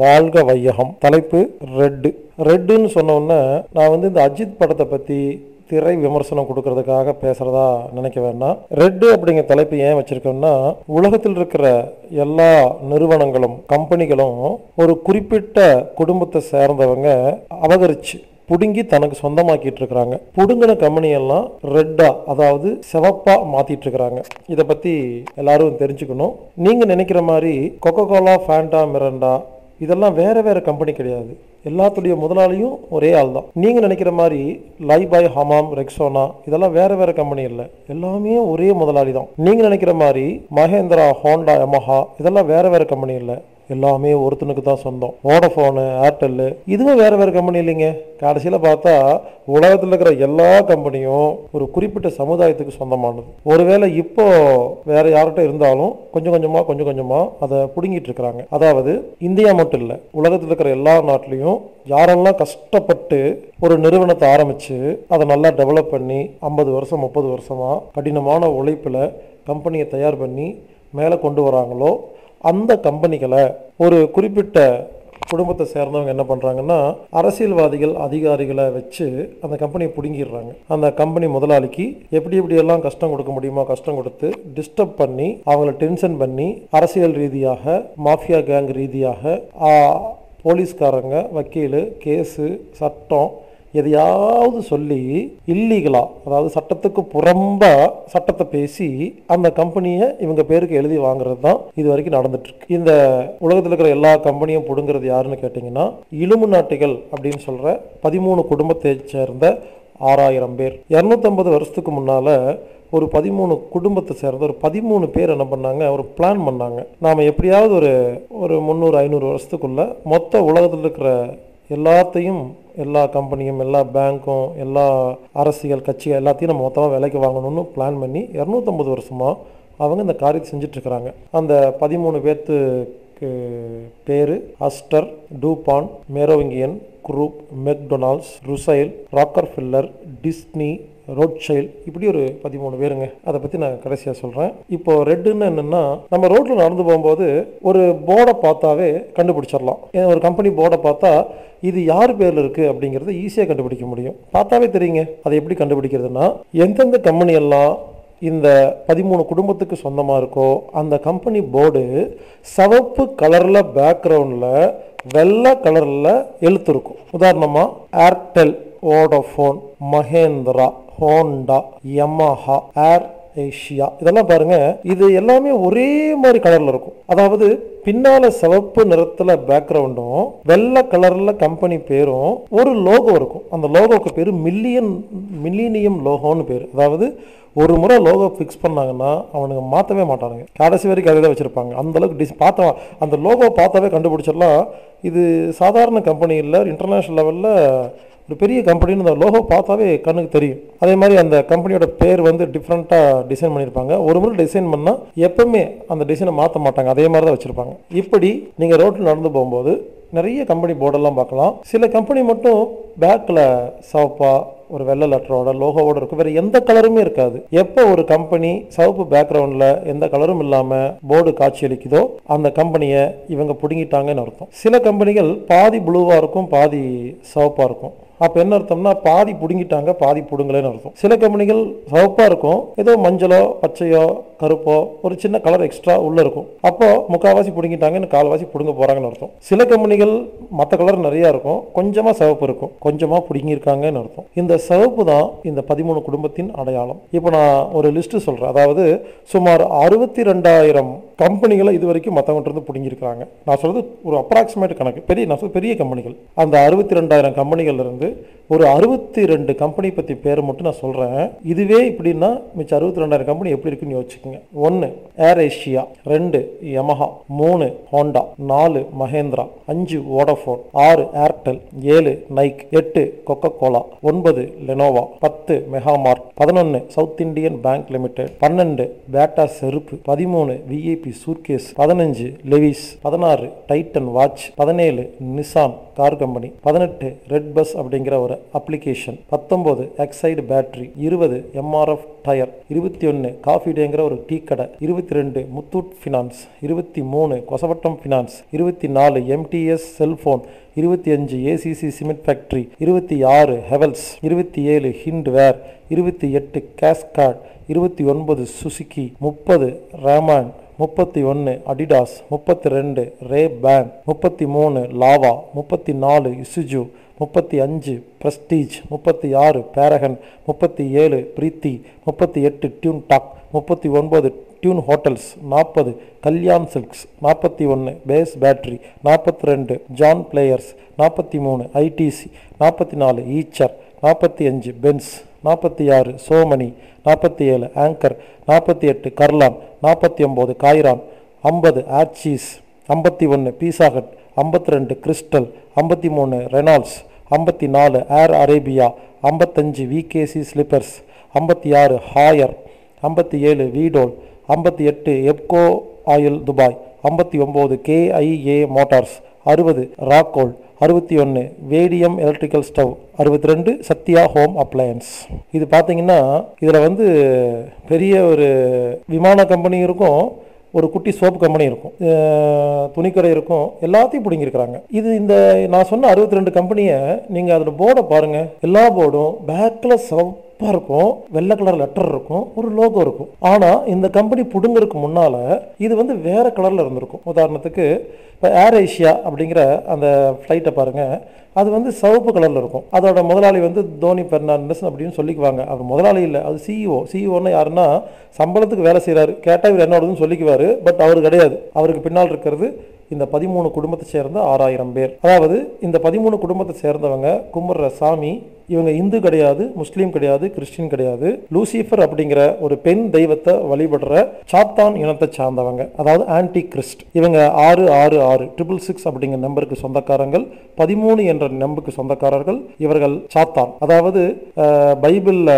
வாழ்க வையகம். தலைப்பு ரெட்டு. ரெட்டுன்னு சொன்னோன்னே நான் இந்த அஜித் படத்தை பற்றி திரை விமர்சனம் கொடுக்கறதுக்காக பேசுகிறதா நினைக்க வேண்டாம். ரெட்டு அப்படிங்கிற தலைப்பு ஏன் வச்சுருக்கோம்னா, உலகத்தில் இருக்கிற எல்லா நிறுவனங்களும் கம்பெனிகளும் ஒரு குறிப்பிட்ட குடும்பத்தை சேர்ந்தவங்க அபகரிச்சு புடுங்கி தனக்கு சொந்தமாக்கிட்டு இருக்கிறாங்க. புடுங்கின கம்பெனியெல்லாம் ரெட்டா, அதாவது சிவப்பா மாத்திட்டு இருக்கிறாங்க. இதை பற்றி எல்லாரும் தெரிஞ்சுக்கணும். நீங்கள் நினைக்கிற மாதிரி கொக்கோ கோலா, ஃபேண்டா, மிரண்டா இதெல்லாம் வேற வேற கம்பெனி கிடையாது. எல்லாத்துடைய முதலாளியும் ஒரே ஆள் தான். நீங்கள் நினைக்கிற மாதிரி லைபாய், ஹமாம், ரெக்ஸோனா இதெல்லாம் வேற வேற கம்பெனி இல்லை, எல்லாமே ஒரே முதலாளி தான். நீங்கள் நினைக்கிற மாதிரி மஹேந்திரா, ஹோண்டா, யமஹா இதெல்லாம் வேற வேற கம்பெனி இல்லை, எல்லாமே ஒருத்தனுக்கு தான் சொந்தம். வோடஃபோனு, ஏர்டெல்லு இதுவும் வேறு வேறு கம்பெனி இல்லைங்க. கடைசியில் பார்த்தா உலகத்தில் இருக்கிற எல்லா கம்பெனியும் ஒரு குறிப்பிட்ட சமுதாயத்துக்கு சொந்தமானது. ஒருவேளை இப்போ வேற யார்கிட்ட இருந்தாலும் கொஞ்சம் கொஞ்சமாக அதை பிடுங்கிட்டு இருக்கிறாங்க. அதாவது இந்தியா மட்டும் இல்லை, உலகத்தில் இருக்கிற எல்லா நாட்டிலையும் யாரெல்லாம் கஷ்டப்பட்டு ஒரு நிறுவனத்தை ஆரம்பித்து அதை நல்லா டெவலப் பண்ணி 50 வருஷம் 30 வருஷமாக கடினமான உழைப்பில் கம்பெனியை தயார் பண்ணி மேலே கொண்டு வராங்களோ, அந்த கம்பெனிகளை ஒரு குறிப்பிட்ட குடும்பத்தை சேர்ந்தவங்க என்ன பண்ணுறாங்கன்னா, அரசியல்வாதிகள், அதிகாரிகளை வச்சு அந்த கம்பெனியை பிடுங்கிடுறாங்க. அந்த கம்பெனி முதலாளிக்கு எப்படியெல்லாம் கஷ்டம் கொடுக்க முடியுமோ கஷ்டம் கொடுத்து டிஸ்டர்ப் பண்ணி அவங்கள டென்ஷன் பண்ணி அரசியல் ரீதியாக, மாஃபியா கேங் ரீதியாக, போலீஸ்காரங்க, வக்கீல், கேஸு, சட்டம் எதையாவது சொல்லி இல்லீகலா, அதாவது சட்டத்துக்கு புறம்பா சட்டத்தை பேசி அந்த கம்பெனியை இவங்க பேருக்கு எழுதி வாங்குறது தான் இது வரைக்கும் நடந்துட்டு இருக்கு. இந்த உலகத்தில் இருக்கிற எல்லா கம்பெனியும் பிடுங்கிறது யாருன்னு கேட்டிங்கன்னா, இலுமினாட்டிகள் அப்படின்னு சொல்ற 13 குடும்பத்தை சேர்ந்த 6000 பேர். 250 வருஷத்துக்கு முன்னால ஒரு 13 குடும்பத்தை சேர்ந்த ஒரு 13 பேர் என்ன பண்ணாங்க, ஒரு பிளான் பண்ணாங்க. நாம் எப்படியாவது ஒரு 300-500 வருஷத்துக்குள்ள மொத்த உலகத்தில் இருக்கிற எல்லாத்தையும், எல்லா கம்பெனியும், எல்லா பேங்க்கும், எல்லா அரசியல் கட்சிகள் எல்லாத்தையும் நம்ம மொத்தமாக விலைக்கு வாங்கணும்னு பிளான் பண்ணி 250 வருஷமாக அவங்க இந்த காரியத்தை செஞ்சிட்ருக்கிறாங்க. அந்த 13 பேர்த்துக்கு பேர் அஸ்டர், டூபான், மெரோவிங்கியன் குரூப், மெக்டொனால்ட்ஸ், ருசைல், ராக்கர்ஃபில்லர், டிஸ்னி, ரோட்சைல்ட், இப்படி ஒரு 13 பேருங்க. அதை பற்றி நான் கடைசியாக சொல்கிறேன். இப்போ ரெட்டுன்னு என்னென்னா, நம்ம ரோட்டில் நடந்து போகும்போது ஒரு போர்டை பார்த்தாவே கண்டுபிடிச்சிடலாம். ஒரு கம்பெனி போர்டை பார்த்தா இது யார் பேரில் இருக்குது அப்படிங்கிறத ஈஸியாக கண்டுபிடிக்க முடியும். பார்த்தாவே தெரியுங்க. அதை எப்படி கண்டுபிடிக்கிறதுனா, எந்தெந்த கம்பெனியெல்லாம் இந்த 13 குடும்பத்துக்கு சொந்தமாக இருக்கோ அந்த கம்பெனி போர்டு சிவப்பு கலரில் பேக்ரவுண்டில் வெள்ளை கலரில் எழுத்து இருக்கும். உதாரணமாக Airtel, Vodafone, Mahindra, Honda, Yamaha, ஏர் ஏஷியா இதெல்லாம் பாருங்க, இது எல்லாமே ஒரே மாதிரி கலர்ல இருக்கும். அதாவது பின்னால சிவப்பு நிறத்துல பேக்ரவுண்டும் வெள்ளை கலர்ல கம்பெனி பேரும் ஒரு லோகோ இருக்கும். அந்த லோகோக்கு பேரு மில்லினியம் லோகோன்னு பேரு. அதாவது ஒரு முறை லோகோ ஃபிக்ஸ் பண்ணாங்கன்னா அவனுக்கு மாற்றவே மாட்டானுங்க, கடைசி வரைக்கும் அதை தான் வச்சுருப்பாங்க. அந்தளவுக்கு பார்த்தா அந்த லோகோ பார்த்தாவே கண்டுபிடிச்சிடலாம் இது சாதாரண கம்பெனி இல்லை, இன்டர்நேஷ்னல் லெவலில் ஒரு பெரிய கம்பெனின்னு அந்த லோகோ பார்த்தாவே கண்ணுக்கு தெரியும். அதே மாதிரி அந்த கம்பெனியோட பேர் டிஃப்ரெண்ட்டாக டிசைன் பண்ணியிருப்பாங்க. ஒரு முறை டிசைன் பண்ணால் எப்பவுமே அந்த டிசைனை மாற்ற மாட்டாங்க, அதே மாதிரி தான் வச்சுருப்பாங்க. இப்படி நீங்கள் ரோட்டில் நடந்து போகும்போது நிறைய கம்பெனி போர்டெல்லாம் பார்க்கலாம். சில கம்பெனி மட்டும் பேக்கில் சிவப்பா ஒரு வெள்ளை லெட்டரோட லோகோவோட இருக்கும், வேறு எந்த கலருமே இருக்காது. எப்போ ஒரு கம்பெனி சிவப்பு பேக்ரவுண்டில் எந்த கலரும் இல்லாமல் போர்டு காட்சியளிக்குதோ அந்த கம்பெனியை இவங்க பிடுங்கிட்டாங்கன்னு அர்த்தம். சில கம்பெனிகள் பாதி ப்ளூவாக இருக்கும், பாதி சிவப்பாக இருக்கும். அப்போ என்ன அர்த்தம்னா, பாதி பிடுங்கிட்டாங்க, பாதி பிடுங்கலன்னு அர்த்தம். சில கம்பெனிகள் சிவப்பாக இருக்கும், ஏதோ மஞ்சளோ பச்சையோ கருப்போ ஒரு சின்ன கலர் எக்ஸ்ட்ரா உள்ளே இருக்கும். அப்போ முக்கால்வாசி பிடுங்கிட்டாங்கன்னு, கால்வாசி பிடுங்க போகிறாங்கன்னு அர்த்தம். சில கம்பெனிகள் மற்ற கலர் நிறையா இருக்கும், கொஞ்சமாக சிவப்பு இருக்கும், கொஞ்சமாக பிடுங்கியிருக்காங்கன்னு அர்த்தம். இந்த சிவப்பு தான் இந்த 13 குடும்பத்தின் அடையாளம். இப்போ நான் ஒரு லிஸ்ட்டு சொல்கிறேன். அதாவது சுமார் 62,000 கம்பெனிகளை இது வரைக்கும் மற்றவங்கிட்ட இருந்து பிடுங்கியிருக்காங்க. நான் சொல்கிறது ஒரு அப்ராக்சிமேட் கணக்கு, பெரிய கம்பெனிகள். அந்த 62,000 கம்பெனிகள் இருந்து ஒரு 62 கம்பெனி பற்றி பேரை மட்டும் நான் சொல்கிறேன். இதுவே இப்படின்னா மிச்சம் 62,000 கம்பெனி எப்படி இருக்குன்னு யோசிச்சுக்கோங்க. 1 Air Asia, 2 Yamaha, 3 Honda, 4 Mahindra, 5 Vodafone, 6 Airtel, 7 Nike, 8 Coca Cola, 9 Lenovo, 10 Megamart, 11 South Indian Bank Limited, 12 Bata செருப்பு, 13 VIP suitcase, 15 Levi's, 16 Titan watch, 17 Nissan car company, 18 red bus அப்படிங்கிற ஒரு application, 19 Exide battery, 20 MRF tyre, 21 coffee டேங்கிற ஒரு tea கடை, 22 Muthoot finance, 23 கொசவட்டம் finance, 24 MTS cellphone, 25 ACC cement factory, 26 Havells, 27 Hindware, 28 கேஸ்கார்ட், 29 Suzuki, 30 Raymond, 31 Adidas, 32 Ray Ban, 33 Lava, 34 Isuzu, 35 Prestige, 36 Paragon, 37 Preethi, 38 Tune Talk, 39 Tune hotels, 40 Kalyan silks, 41 Base battery, 42 John Players, 43 ITC, 44 Eicher, 45 Benz, 46 Somani, 47 Anchor, 48 Kurlon, 49 காய்ரான், 50 Archies, 51 Pizza Hut, 52 Crystal, 53 Reynolds, 54 Air Arabia, 55 VKC slippers, 56 Haier, 57 Veedol, 58 Epco oil Dubai, 59 KIA motors, 60 ராக்கோல், 61 வேடியம் electrical stove, 62 Sathya home appliances. இது பார்த்தீங்கன்னா இதில் வந்து பெரிய ஒரு விமான கம்பெனி இருக்கும், ஒரு குட்டி சோப்பு கம்பெனி இருக்கும், துணிக்கடை இருக்கும், எல்லாத்தையும் பிடிங்கிருக்கிறாங்க. இது இந்த நான் சொன்ன 62 கம்பெனியை நீங்கள் அதில் போர்டை பாருங்கள். எல்லா போர்டும் பேக்கில் சிவப்பாக இருக்கும், வெள்ளை கலர் லெட்டர் இருக்கும், ஒரு லோகோ இருக்கும். ஆனால் இந்த கம்பெனி பிடுங்கிறதுக்கு முன்னால் இது வந்து வேறு கலரில் இருந்திருக்கும். உதாரணத்துக்கு இப்போ ஏர் ஏஷியா அப்படிங்கிற அந்த ஃப்ளைட்டை பாருங்கள், அது வந்து சிவப்பு கலரில் இருக்கும். அதோட முதலாளி வந்து தோனி பெர்னாண்டஸ் அப்படின்னு சொல்லிக்குவாங்க. அவர் முதலாளி இல்லை, அது சிஇஓ. சிஇஓன்னு யாருன்னா சம்பளத்துக்கு வேலை செய்கிறாரு, கேட்டால் இவர் என்னோடதுன்னு சொல்லிக்குவார். பட் அவர் கிடையாது. அவருக்கு பின்னால் இருக்கிறது இந்த 13 குடும்பத்தை சேர்ந்த 6000 பேர். அதாவது இந்த 13 குடும்பத்தை சேர்ந்தவங்க கும்பிட்ற சாமி இவங்க இந்து கிடையாது, முஸ்லீம் கிடையாது, கிறிஸ்டின் கிடையாது. லூசிஃபர் அப்படிங்கிற ஒரு பெண் தெய்வத்தை வழிபடுற சாத்தான் இனத்தை சார்ந்தவங்க, அதாவது ஆன்டி கிறிஸ்ட். இவங்க 666 அப்படிங்கிற நம்பருக்கு சொந்தக்காரங்கள், 13 என்ற நம்பருக்கு சொந்தக்காரர்கள். இவர்கள் சாத்தான், அதாவது பைபிளில்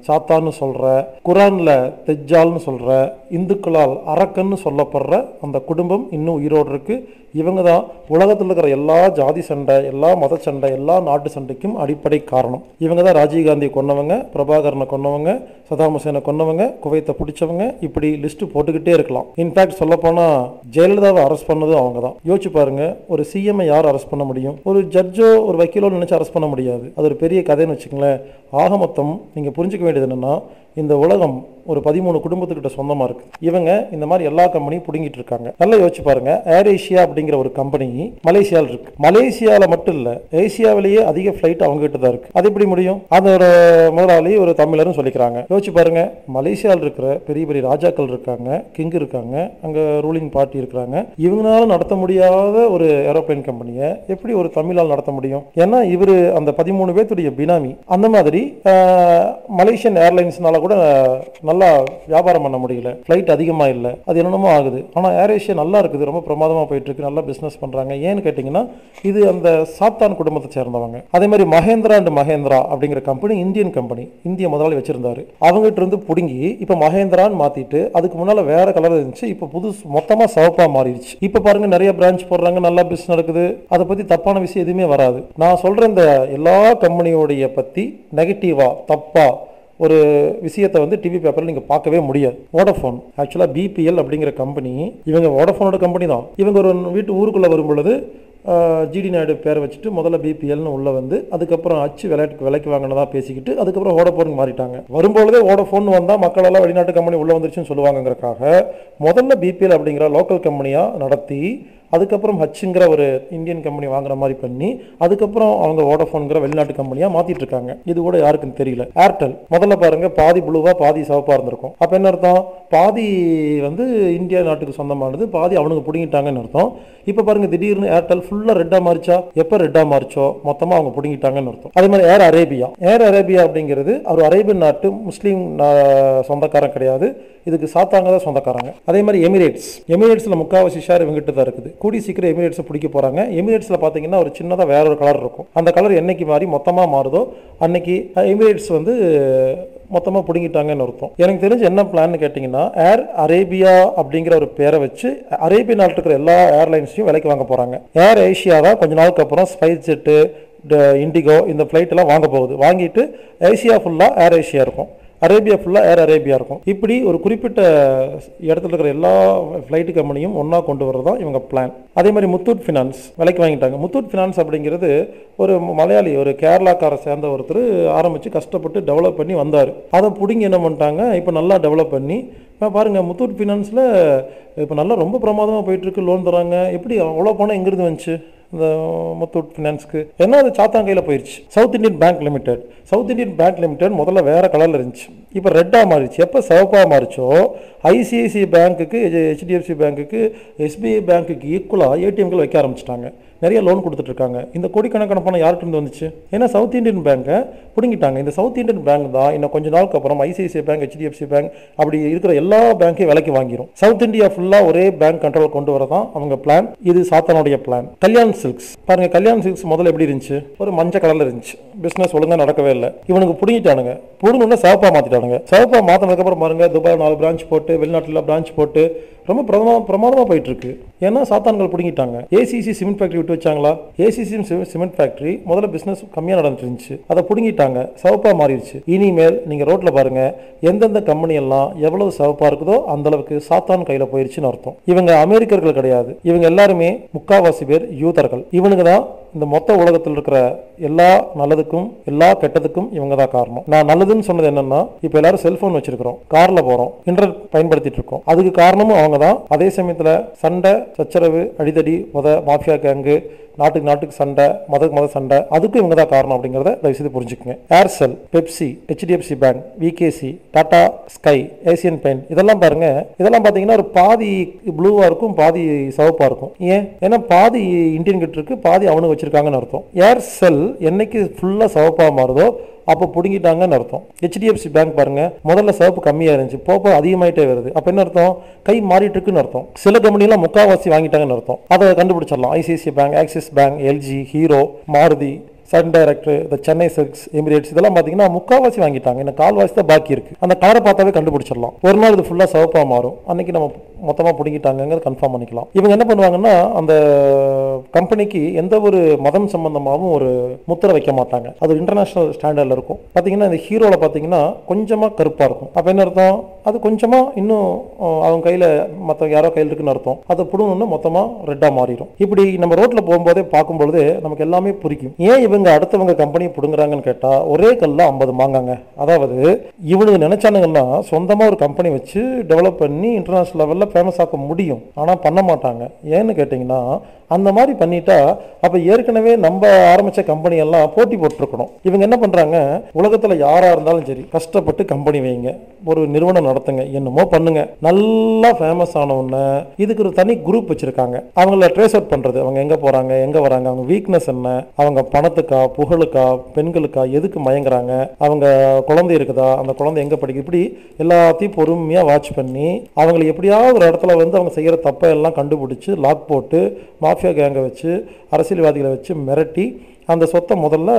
சாத்தான்னு சொல்ற, குரான்ல தெஜ்ஜால்னு சொல்ற, இந்துக்களால் அரக்கன்னு சொல்லப்படுற அந்த குடும்பம் இன்னும் உயிரோடு இருக்கு. இவங்க தான் உலகத்தில் இருக்கிற எல்லா ஜாதி சண்டை, எல்லா மத சண்டை, எல்லா நாட்டு சண்டைக்கும் அடிப்படை காரணம். இவங்க தான் ராஜீவ்காந்தியை கொன்னவங்க, பிரபாகரனை கொன்னவங்க, சதாம் ஹுசேனை கொன்னவங்க, குவைத்தை பிடிச்சவங்க, இப்படி லிஸ்ட் போட்டுக்கிட்டே இருக்கலாம். இன்ஃபேக்ட் சொல்ல போனா ஜெயலலிதாவை அரெஸ்ட் பண்ணதும் அவங்க தான். யோசிச்சு பாருங்க, ஒரு சிஎம் யார் அரெஸ்ட் பண்ண முடியும்? ஒரு ஜட்ஜோ ஒரு வக்கீலோ நினைச்சு அரெஸ்ட் பண்ண முடியாது. அது ஒரு பெரிய கதைன்னு வச்சுக்கங்களேன். ஆக மொத்தம் நீங்க புரிஞ்சுக்க வேண்டியது என்னன்னா, இந்த உலகம் ஒரு 13 குடும்பத்துக்கிட்ட சொந்தமா இருக்கு. இவங்க இந்த மாதிரி எல்லா கம்பெனியும் பிடுங்கிட்டு இருக்காங்க. நல்லா யோசிச்சு பாருங்க, ஏர் ஏஷியா அப்படிங்கிற ஒரு கம்பெனி மலேசியாவில் இருக்கு. மலேசியால மட்டும் இல்ல, ஏசியாவிலேயே அதிக ஃபிளைட் அவங்க கிட்ட தான் இருக்கு. அது எப்படி முடியும்? அதோட முதலாளி ஒரு தமிழரும் சொல்லிக்கிறாங்க. யோசிச்சு பாருங்க, மலேசியாவில் இருக்கிற பெரிய பெரிய ராஜாக்கள் இருக்காங்க, கிங் இருக்காங்க, அங்க ரூலிங் பார்ட்டி இருக்காங்க. இவங்களால நடத்த முடியாத ஒரு ஏரோப்ளைன் கம்பெனியை எப்படி ஒரு தமிழால் நடத்த முடியும்? ஏன்னா இவரு அந்த 13 பேர்த்துடைய பினாமி. அந்த மாதிரி மலேசியன் ஏர்லைன்ஸ்னால கூட நல்லா வியாபாரம் பண்ண முடியல, ஃப்ளைட் அதிகமாக இல்லை, அது என்னென்னமோ ஆகுது. ஆனால் ஏர் ஏஷியா நல்லா இருக்குது, ரொம்ப பிரமாதமாக போயிட்டு இருக்கு, நல்லா பிஸ்னஸ் பண்ணுறாங்க. ஏன்னு கேட்டிங்கன்னா இது அந்த சாத்தான் குடும்பத்தை சேர்ந்தவங்க. அதே மாதிரி மஹேந்திரா அண்ட் மஹேந்திரா அப்படிங்கிற கம்பெனி இந்தியன் கம்பெனி, இந்திய முதலாளி வச்சிருந்தாரு. அவங்ககிட்ட இருந்து பிடுங்கி இப்போ மஹேந்திரான்னு மாற்றிட்டு, அதுக்கு முன்னால் வேற கலர் இருந்துச்சு, இப்போ புது மொத்தமாக சிவப்பாக மாறிடுச்சு. இப்போ பாருங்க நிறைய பிரான்ச் போடுறாங்க, நல்லா பிஸ்னஸ் நடக்குது. அதை பற்றி தப்பான விஷயம் எதுவுமே வராது. நான் சொல்கிற இந்த எல்லா கம்பெனியோடைய பற்றி நெகட்டிவா தப்பா ஒரு விஷயத்தை வந்து டிவி பேப்பரில் நீங்கள் பார்க்கவே முடியாது. வோடஃபோன் ஆக்சுவலாக பிபிஎல் அப்படிங்கிற கம்பெனி, இவங்க வோடஃபோனோட கம்பெனி தான். இவங்க ஒரு வீட்டு ஊருக்குள்ளே வரும் பொழுது ஜிடி நாயுடு பேரை வச்சுட்டு முதல்ல பிபிஎல்னு உள்ள வந்து, அதுக்கப்புறம் அச்சு விலைக்கு வாங்கினதா பேசிக்கிட்டு அதுக்கப்புறம் வோடஃபோனுக்கு மாறிட்டாங்க. வரும்பொழுதே வோடஃபோன் வந்தால் மக்களெல்லாம் வெளிநாட்டு கம்பெனி உள்ள வந்துருச்சுன்னு சொல்லுவாங்கிறக்காக முதல்ல பிபிஎல் அப்படிங்கிற லோக்கல் கம்பெனியாக நடத்தி, அதுக்கப்புறம் ஹச்சுங்கிற ஒரு இந்தியன் கம்பெனி வாங்குற மாதிரி பண்ணி, அதுக்கப்புறம் அவங்க வோடஃபோன்கிற வெளிநாட்டு கம்பெனியாக மாற்றிட்டு இருக்காங்க. இது கூட யாருக்குன்னு தெரியல. ஏர்டெல் முதல்ல பாருங்க, பாதி ப்ளூவா பாதி சிவப்பா இருந்திருக்கும். அப்போ என்ன அர்த்தம்? பாதி வந்து இந்தியா நாட்டுக்கு சொந்தமானது, பாதி அவனுக்கு பிடிங்கிட்டாங்கன்னு அர்த்தம். இப்போ பாருங்க, திடீர்னு ஏர்டெல் ஃபுல்லாக ரெட்டாக மாறிச்சா? எப்போ ரெட்டாக மாறிச்சோ மொத்தமாக அவங்க பிடுங்கிட்டாங்கன்னு அர்த்தம். அதே மாதிரி ஏர் அரேபியா அப்படிங்கிறது அவர் அரேபியன் நாட்டு முஸ்லீம் சொந்தக்காரன் கிடையாது, இதுக்கு சாத்தாங்க தான் சொந்தக்காரங்க. அதே மாதிரி எமிரேட்ஸில் முக்காவாசி ஷேர் இவங்ககிட்ட தான் இருக்குது. கூடி சீக்கிரம் எமிரேட்ஸை பிடிக்க போறாங்க. எமிரேட்ஸில் பார்த்தீங்கன்னா ஒரு சின்னதாக வேற ஒரு கலர் இருக்கும். அந்த கலர் என்னைக்கு மாறி மொத்தமாக மாறுதோ அன்னைக்கு எமிரேட்ஸ் வந்து மொத்தமாக பிடுங்கிட்டாங்கன்னு அர்த்தம். எனக்கு தெரிஞ்சு என்ன பிளான்னு கேட்டிங்கன்னா, ஏர் அரேபியா அப்படிங்கிற ஒரு பேரை வச்சு அரேபிய நாட்டில் இருக்கிற எல்லா ஏர்லைன்ஸையும் விலைக்கு வாங்க போகிறாங்க. ஏர் ஏஷியா தான் கொஞ்ச நாளுக்கு அப்புறம் ஸ்பைஸ் ஜெட்டு, இண்டிகோ இந்த ஃப்ளைட்டெல்லாம் வாங்க போகுது. வாங்கிட்டு ஏசியா ஃபுல்லாக ஏர் ஏஷியா இருக்கும், அரேபியா ஃபுல்லாக ஏர் அரேபியா இருக்கும். இப்படி ஒரு குறிப்பிட்ட இடத்துல இருக்கிற எல்லா ஃப்ளைட்டு கம்பெனியும் ஒன்றா கொண்டு வரது தான் இவங்க பிளான். அதே மாதிரி முத்தூட் ஃபினான்ஸ் விலைக்கு வாங்கிட்டாங்க. முத்தூட் ஃபினான்ஸ் அப்படிங்கிறது ஒரு மலையாளி, ஒரு கேரளாக்காரை சேர்ந்த ஒருத்தர் ஆரம்பித்து கஷ்டப்பட்டு டெவலப் பண்ணி வந்தார். அதை பிடிங்கி என்ன பண்ணிட்டாங்க, இப்போ நல்லா டெவலப் பண்ணி இப்போ பாருங்கள் முத்தூட் ஃபினான்ஸில் இப்போ நல்லா ரொம்ப பிரமாதமாக போயிட்டுருக்கு, லோன் தராங்க. எப்படி அவ்வளோ பணம் எங்கிருந்து வந்துச்சு இந்த முத்தூட் ஃபினான்ஸ்க்கு? ஏன்னா அது சாத்தாங்கையில் போயிடுச்சு. South Indian Bank limited, south Indian Bank limited முதல்ல வேறு கலரில் இருந்துச்சு, இப்போ ரெட்டாக மாறிடுச்சு. எப்போ சிவப்பாக மாறிச்சோ ஐசிஐசிஐ பேங்க்குக்கு, ஹெச்டிஎஃப்சி பேங்க்குக்கு, எஸ்பிஐ பேங்க்குக்கு ஈக்குவலாக ஏடிஎம்கள் வைக்க ஆரம்பிச்சிட்டாங்க. நிறைய லோன் கொடுத்துட்ருக்காங்க. இந்த கோடிக்கணக்கான பணம் யார்கிட்ட வந்துச்சு? ஏன்னா சவுத் இந்தியன் பேங்கை பிடுங்கிட்டாங்க. இந்த சவுத் இந்தியன் பேங்க் தான் இன்னும் கொஞ்ச நாளுக்கு அப்புறம் ஐசிஐசிஐ பேங்க், ஹெச்டிஎஃப்சி பேங்க் அப்படி இருக்கிற எல்லா பேங்க்கையும் விலைக்கு வாங்கிடும். சவுத் இந்தியா ஃபுல்லாக ஒரே பேங்க் கண்ட்ரோல் கொண்டு வரதான் அவங்க பிளான். இது சாத்தானுடைய பிளான். கல்யாண் சில்க்ஸ் பாருங்கள், கல்யாண் சில்க்ஸ் முதல்ல எப்படி இருந்துச்சு? ஒரு மஞ்சள் கலரில் இருந்துச்சு. பிஸ்னஸ் ஒழுங்காக நடக்கவே இல்லை. இவனுக்கு பிடிங்கிட்டானுங்க. பிடுங்கணுன்னா சிவப்பாக மாற்றிட்டானுங்க. சிவப்பாக மாற்றினதுக்கப்புறம் பாருங்கள், துபாய் 4 பிரான்ச் போட்டு, வெளிநாட்டில் பிரான்ச் போட்டு ரொம்ப பிரமாதமாக போயிட்டு இருக்கு. ஏன்னா சாத்தான்கள் பிடிங்கிட்டாங்க. ஏசிசி சிமெண்ட் ஃபேக்டரி விட்டு வச்சாங்களா? ஏசிசி சிமெண்ட் ஃபேக்டரி முதல்ல பிசினஸ் கம்மியாக நடந்துட்டு இருந்துச்சு, அதை பிடுங்கிட்டாங்க, சிவப்பா மாறிடுச்சு. இனிமேல் நீங்க ரோட்ல பாருங்க, எந்தெந்த கம்பெனி எல்லாம் எவ்வளவு சிவப்பா இருக்குதோ அந்த அளவுக்கு சாத்தான் கையில போயிருச்சுன்னு அர்த்தம். இவங்க அமெரிக்கர்கள் கிடையாது, இவங்க எல்லாருமே முக்காவாசி பேர் யூதர்கள். இவனுக்கு தான் இந்த மொத்த உலகத்தில் இருக்கிற எல்லா நல்லதுக்கும் எல்லா கெட்டதுக்கும் இவங்க தான் காரணம். நான் நல்லதுன்னு சொன்னது என்னன்னா, இப்ப எல்லாரும் செல்போன் வச்சிருக்கிறோம், கார்ல போறோம், இன்டர்நெட் பயன்படுத்திட்டு இருக்கோம். அதுக்கு காரணமும் அவங்க தான். அதே சமயத்துல சண்டை சச்சரவு அடிதடி மாஃபியா கேங்கு, நாட்டுக்கு சண்டை, மத சண்டை, அதுக்கும் இவங்க தான் காரணம் அப்படிங்கிறத தயவுசெய்து புரிஞ்சுக்கங்க. Aircel, Pepsi, HDFC bank, VKC, Tata sky, Asian paint, இதெல்லாம் பாருங்க. இதெல்லாம் பார்த்தீங்கன்னா ஒரு பாதி ப்ளூவா இருக்கும், பாதி சிவப்பா இருக்கும். ஏன்னா பாதி இந்தியன் கிட்ட இருக்கு, பாதி அவனுக்கு வச்சிருக்காங்கன்னு அர்த்தம். ஏர்செல் என்னைக்கு ஃபுல்லா சிவப்பா மாறுதோ அப்போ பிடுங்கிட்டாங்கன்னு அர்த்தம். ஹெச்டிஎஃப்சி பேங்க் பாருங்க, முதல்ல சிவப்பு கம்மியாக இருந்துச்சு, போப்போ அதிகமாயிட்டே வருது. அப்போ என்ன அர்த்தம்? கை மாறிட்டு இருக்குன்னு அர்த்தம். சில கம்பெனிலாம் முக்காவாசி வாங்கிட்டாங்கன்னு அர்த்தம். அதை கண்டுபிடிச்சிடலாம். ICICI bank, Axis bank, LG, Hero, Maruti, Sun Direct, இந்த சென்னை சில்க்ஸ், எமிரேட்ஸ், இதெல்லாம் பார்த்தீங்கன்னா முக்கால்வாசி வாங்கிட்டாங்க. இன்னும் கால்வாசி தான் பாக்கி இருக்கு. அந்த காரை பார்த்தாவே கண்டுபிடிச்சிடலாம். ஒரு நாள் இது ஃபுல்லாக சிவப்பாக மாறும், அன்னைக்கு நம்ம மொத்தமாக பிடிங்கிட்டாங்கிறது கன்ஃபார்ம் பண்ணிக்கலாம். இவங்க என்ன பண்ணுவாங்கன்னா, அந்த கம்பெனிக்கு எந்த ஒரு மதம் சம்பந்தமாகவும் ஒரு முத்திரை வைக்க மாட்டாங்க. அது இன்டர்நேஷனல் ஸ்டாண்டர்டில் இருக்கும். பார்த்தீங்கன்னா இந்த ஹீரோவில் பார்த்தீங்கன்னா கொஞ்சமாக கருப்பாக இருக்கும். அப்போ என்ன அர்த்தம்? அது கொஞ்சமாக இன்னும் அவங்க கையில் மற்ற யாரோ கையில் இருக்குன்னு அர்த்தம். அதை பிடுங்கணும்னா மொத்தமாக ரெட்டாக மாறிடும். இப்படி நம்ம ரோட்டில் போகும்போதே பார்க்கும்பொழுது நமக்கு எல்லாமே புரிக்கும். ஏன் இவங்க அடுத்தவங்க கம்பெனியை பிடுங்குறாங்கன்னு கேட்டா, ஒரே கல்ல 50 மாங்காங்க. அதாவது இவனுக்கு நினைச்சானுங்கன்னா சொந்தமா ஒரு கம்பெனி வச்சு டெவலப் பண்ணி இன்டர்நேஷனல் லெவல்ல ஃபேமஸ் ஆக்க முடியும். ஆனா பண்ண மாட்டாங்க. ஏன்னு கேட்டீங்கன்னா, அந்த மாதிரி பண்ணிட்டா அப்ப ஏற்கனவே நம்ம ஆரம்பிச்ச கம்பெனி எல்லாம் போட்டி போட்டுருக்கணும். இவங்க என்ன பண்றாங்க, உலகத்துல யாரா இருந்தாலும் சரி கஷ்டப்பட்டு கம்பெனி வைங்க, ஒரு நிறுவனம் நடத்துங்க, என்னமோ பண்ணுங்க, நல்லா ஃபேமஸ் ஆனவுடனே இதுக்கு ஒரு தனி குரூப் வச்சிருக்காங்க. அவங்கள ட்ரேஸ் அவுட் பண்றது, அவங்க எங்க போறாங்க, எங்க வராங்க, அவங்க வீக்னஸ் என்ன, அவங்க பணத்துக்கா, புகழுக்கா, பெண்களுக்கா, எதுக்கு மயங்குறாங்க, அவங்க குழந்தை இருக்குதா, அந்த குழந்தை எங்க படிக்குது, இப்படி எல்லாத்தையும் பொறுமையா வாட்ச் பண்ணி அவங்களை எப்படியாவது ஒரு இடத்துல வந்து அவங்க செய்யற தப்பை எல்லாம் கண்டுபிடிச்சு லாக் போட்டு மாஃபியா கேங்கை வச்சு அரசியல்வாதிகளை வச்சு மிரட்டி அந்த சொத்தை முதல்ல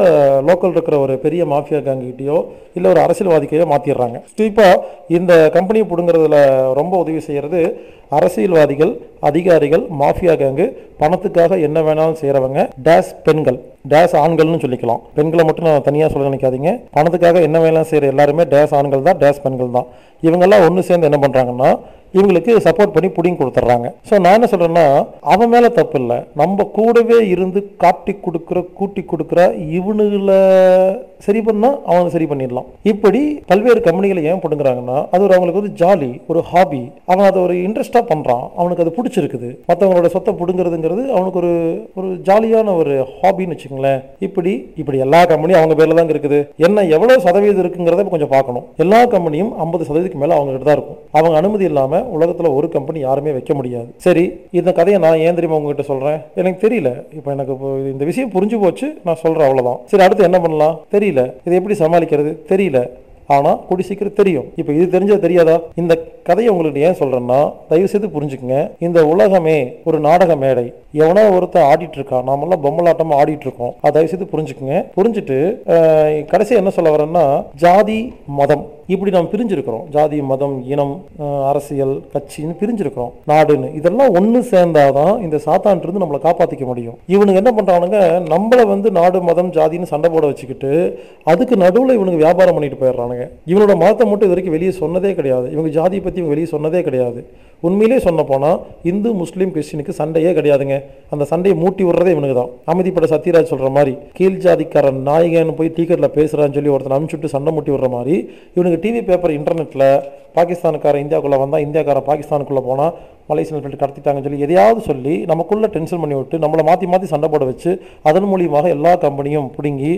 லோக்கல் இருக்கிற ஒரு பெரிய மாஃபியா கேங்கிட்டையோ இல்லை ஒரு அரசியல்வாதிக்கையோ மாற்றிடுறாங்க. குறிப்பாக இந்த கம்பெனியை பிடுங்கிறதுல ரொம்ப உதவி செய்கிறது அரசியல்வாதிகள், அதிகாரிகள், மாஃபியா கேங்கு, பணத்துக்காக என்ன வேணாலும் செய்கிறவங்க, டேஸ் பெண்கள், டேஸ் ஆண்கள்னு சொல்லிக்கலாம். பெண்களை மட்டும் நான் தனியாக சொல்ல நினைக்காதீங்க. பணத்துக்காக என்ன வேணாலும் செய்கிற எல்லாருமே டேஸ் ஆண்கள் தான், டேஸ் பெண்கள் தான். இவங்கெல்லாம் ஒன்று சேர்ந்து என்ன பண்ணுறாங்கன்னா, இவங்களுக்கு சப்போர்ட் பண்ணி புடிங்கி கொடுத்துட்றாங்க. ஸோ நான் என்ன சொல்கிறேன்னா, அவன் மேலே தப்பு இல்லை, நம்ம கூடவே இருந்து காட்டி கொடுக்குற, கூட்டி கொடுக்குற இவனுகளை சரி பண்ணால் அவனுக்கு சரி பண்ணிடலாம். இப்படி பல்வேறு கம்பெனிகளை ஏன் பிடுங்குறாங்கன்னா, அது ஒரு அவங்களுக்கு ஒரு ஜாலி, ஒரு ஹாபி. அவன் அதை ஒரு இன்ட்ரெஸ்டாக பண்ணுறான், அவனுக்கு அது பிடிச்சிருக்குது. மற்றவங்களோட சொத்தை பிடுங்கிறதுங்கிறது அவனுக்கு ஒரு ஜாலியான ஒரு ஹாபின்னு வச்சுக்கோங்களேன். இப்படி எல்லா கம்பெனியும் அவங்க பேரில் தான் இருக்குது. என்ன எவ்வளோ சதவீதம் இருக்குங்கிறத கொஞ்சம் பார்க்கணும். எல்லா கம்பெனியும் 50% மேலே அவங்க கிட்ட தான் இருக்கும். அவங்க அனுமதி இல்லாமல் உலகத்துல ஒரு கம்பெனி யாருமே வைக்க முடியாது. சரி, இந்த கதையை நான் ஏன் தெரியுமா உங்ககிட்ட சொல்றேன்? எனக்கு தெரியல. இப்போ எனக்கு இந்த விஷயம் புரிஞ்சு போச்சு, நான் சொல்றேன், அவ்வளவுதான். சரி, அடுத்து என்ன பண்ணலாம் தெரியல, இதை எப்படி சமாளிக்கிறது தெரியல. ஆனா கூடி சீக்கிரம் தெரியும். இப்போ இது தெரிஞ்சது தெரியாதா? இந்த கதையை உங்களுக்கு ஏன் சொல்றேன்னா, தயவு செய்து புரிஞ்சுக்கங்க. இந்த உலகமே ஒரு நாடக மேடை. எவனோ ஒருத்தன் ஆடிட்டு இருக்கான், நாமெல்லாம் பொம்மலாட்டமா ஆடிட்டு இருக்கோம். அதை தயவு செய்து புரிஞ்சுக்குங்க. புரிஞ்சுட்டு கடைசியா என்ன சொல்ல வரேன்னா, ஜாதி மதம் இப்படி நம்ம பிரிஞ்சிருக்கிறோம். ஜாதி மதம் இனம் அரசியல் கட்சின்னு பிரிஞ்சிருக்கிறோம். நாடுன்னு இதெல்லாம் ஒன்று சேர்ந்தாதான் இந்த சாத்தான் இருந்து நம்மளை காப்பாற்றிக்க முடியும். இவனுங்க என்ன பண்றானுங்க, நம்மளை நாடு மதம் ஜாதின்னு சண்டை போட வச்சுக்கிட்டு அதுக்கு நடுவில் இவனுக்கு வியாபாரம் பண்ணிட்டு போயிடுறானுங்க. இவனோட மதத்தை மட்டும் இது வரைக்கும் வெளியே சொன்னதே கிடையாது. இவங்க ஜாதியை பற்றி இவங்க வெளியே சொன்னதே கிடையாது. உண்மையிலே சொன்ன போனால் இந்து முஸ்லீம் கிறிஸ்டினுக்கு சண்டையே கிடையாதுங்க. அந்த சண்டையை மூட்டி விடுறதே இவனுக்கு தான். அமைதிப்பட சத்யராஜ் சொல்ற மாதிரி கீழ் ஜாதிக்காரன் நாயகன்னு போய் டீக்கெட்டில் பேசுறான்னு சொல்லி ஒருத்தன் அனுப்பிச்சுட்டு சண்டை மூட்டி விடுற மாதிரி இவனுக்கு டிவி பேப்பர் இன்டர்நெட்டில் பாகிஸ்தானுக்காரன் இந்தியாவுக்குள்ளே வந்தால் இந்தியாக்காரன் பாகிஸ்தானுக்குள்ளே போனால் மலேசியன் சொல்லிட்டு கடத்திட்டாங்கன்னு சொல்லி எதையாவது சொல்லி நமக்குள்ளே டென்ஷன் பண்ணி விட்டு நம்மளை மாற்றி சண்டை போட வச்சு அதன் மூலியமாக எல்லா கம்பெனியும் பிடுங்கி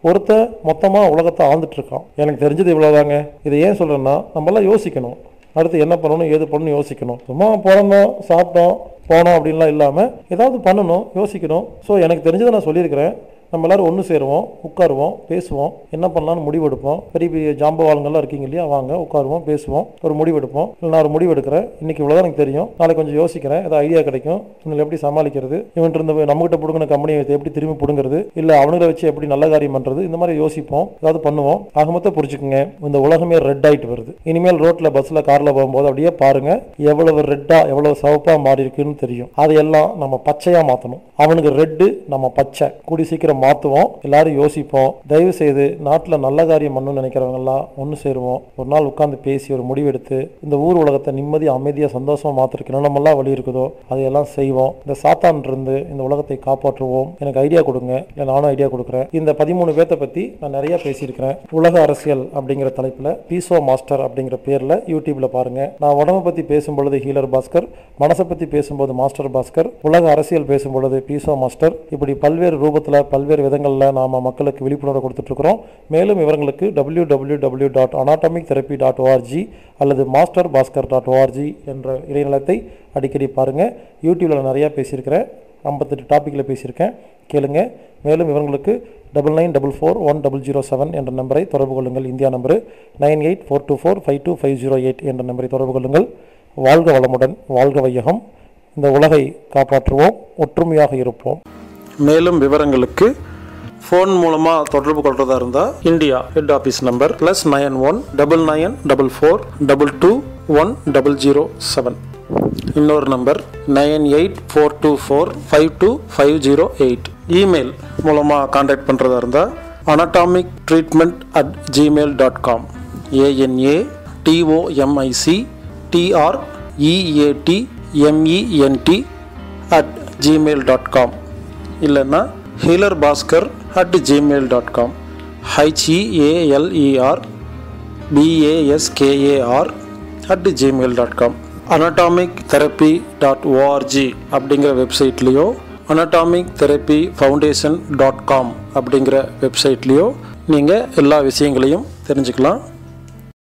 ஒருத்தர் மொத்தமாக உலகத்தை ஆழ்ந்துட்டு இருக்கான். எனக்கு தெரிஞ்சது இவ்வளோதாங்க. இதை ஏன் சொல்கிறேன்னா, நம்மளாம் யோசிக்கணும். அடுத்து என்ன பண்ணணும் ஏது பண்ணணும் யோசிக்கணும். சும்மா பிறந்தோம் சாப்பிட்டோம் போனோம் அப்படின்லாம் இல்லாமல் ஏதாவது பண்ணணும், யோசிக்கணும். ஸோ எனக்கு தெரிஞ்சதை நான் சொல்லியிருக்கிறேன். நம்ம எல்லாரும் ஒன்று சேருவோம், உட்காருவோம், பேசுவோம், என்ன பண்ணலான்னு முடிவெடுப்போம். பெரிய பெரிய ஜாம்பவான்கள்லாம் இருக்கீங்க இல்லையா, வாங்க உட்காருவோம், பேசுவோம், ஒரு முடிவெடுப்போம். இல்லை நான் ஒரு முடிவெடுக்கிறேன், இன்னைக்கு இவ்வளோதான் எனக்கு தெரியும், நாளைக்கு கொஞ்சம் யோசிக்கிறேன், ஏதாவது ஐடியா கிடைக்கும், இவங்களை எப்படி சமாளிக்கிறது, இவன்ட்டு இருந்து நம்மகிட்ட பிடுங்கின கம்பெனியை எப்படி திரும்பி பிடுங்கிறது, இல்லை அவனுங்களை வச்சு எப்படி நல்ல காரியம் பண்ணுறது, இந்த மாதிரி யோசிப்போம், ஏதாவது பண்ணுவோம். ஆக மொத்தம் புரிஞ்சுக்குங்க, இந்த உலகமே ரெட் ஆகிட்டு வருது. இனிமேல் ரோட்டில் பஸ்ஸில் காரில் போகும்போது அப்படியே பாருங்க எவ்வளவு ரெட்டா எவ்வளவு சிவப்பாக மாறி இருக்குன்னு தெரியும். அதையெல்லாம் நம்ம பச்சையாக மாற்றணும். அவனுக்கு ரெட்டு, நம்ம பச்சை. கூடி சீக்கிரம் மாற்றுவோம். எல்லாரும் யோசிப்போம். தயவு செய்து நாட்டில் நல்ல காரியம் பண்ணணும்னு நினைக்கிறவங்க எல்லாம் ஒன்று சேருவோம். ஒரு நாள் உட்காந்து பேசி ஒரு முடிவெடுத்து இந்த ஊர் உலகத்தை நிம்மதியாக அமைதியாக சந்தோஷமா மாத்திருக்க என்னெல்லாம் வழி இருக்குதோ அதையெல்லாம் செய்வோம். இந்த சாத்தான் இருந்து இந்த உலகத்தை காப்பாற்றுவோம். எனக்கு ஐடியா கொடுங்க, இல்லை நானும் ஐடியா கொடுக்குறேன். இந்த 13 பேர்த்தை பற்றி நான் நிறைய பேசியிருக்கிறேன். உலக அரசியல் அப்படிங்கிற தலைப்பில் பீசோ மாஸ்டர் அப்படிங்கிற பேரில் யூடியூப்ல பாருங்க. நான் உடம்பை பற்றி பேசும்பொழுது ஹீலர் பாஸ்கர், மனசை பற்றி பேசும்போது மாஸ்டர் பாஸ்கர், உலக அரசியல் பேசும்பொழுது பீசோ மாஸ்டர். இப்படி பல்வேறு ரூபத்தில் பல்வேறு விதங்களில் நாம் மக்களுக்கு விழிப்புணர்வு கொடுத்துட்ருக்குறோம். மேலும் இவர்களுக்கு www.anatomictherapy.org அல்லது masterbaskar.org என்ற இணையதளத்தை அடிக்கடி பாருங்கள். யூடியூப்பில் நிறையா பேசியிருக்கிறேன், 58 டாப்பிக்கில் பேசியிருக்கேன், கேளுங்க. மேலும் இவங்களுக்கு 99441007 என்ற நம்பரை தொடர்பு கொள்ளுங்கள். இந்தியா நம்பரு 9842452508 என்ற நம்பரை தொடர்பு கொள்ளுங்கள். வாழ்க வளமுடன், வாழ்க வையகம். இந்த உலகை காப்பாற்றுவோம், ஒற்றுமையாக இருப்போம். மேலும் விவரங்களுக்கு ஃபோன் மூலமாக தொடர்பு கொள்றதா இருந்தால் இந்தியா ஹெட் ஆஃபீஸ் நம்பர் +91 9944221007. இன்னொரு நம்பர் 9842452508. இமெயில் மூலமாக கான்டாக்ட் பண்ணுறதா இருந்தால் anatomictreatment@gmail.com ANATOMICTREATMENT@gmail.com இல்லைன்னா healerbaskar@gmail.com HEALERBASKAR@gmail.com anatomictherapy.org அப்படிங்கிற வெப்சைட்லேயோ anatomictherapyfoundation.com அப்படிங்கிற வெப்சைட்லேயோ நீங்கள் எல்லா விஷயங்களையும் தெரிஞ்சுக்கலாம்.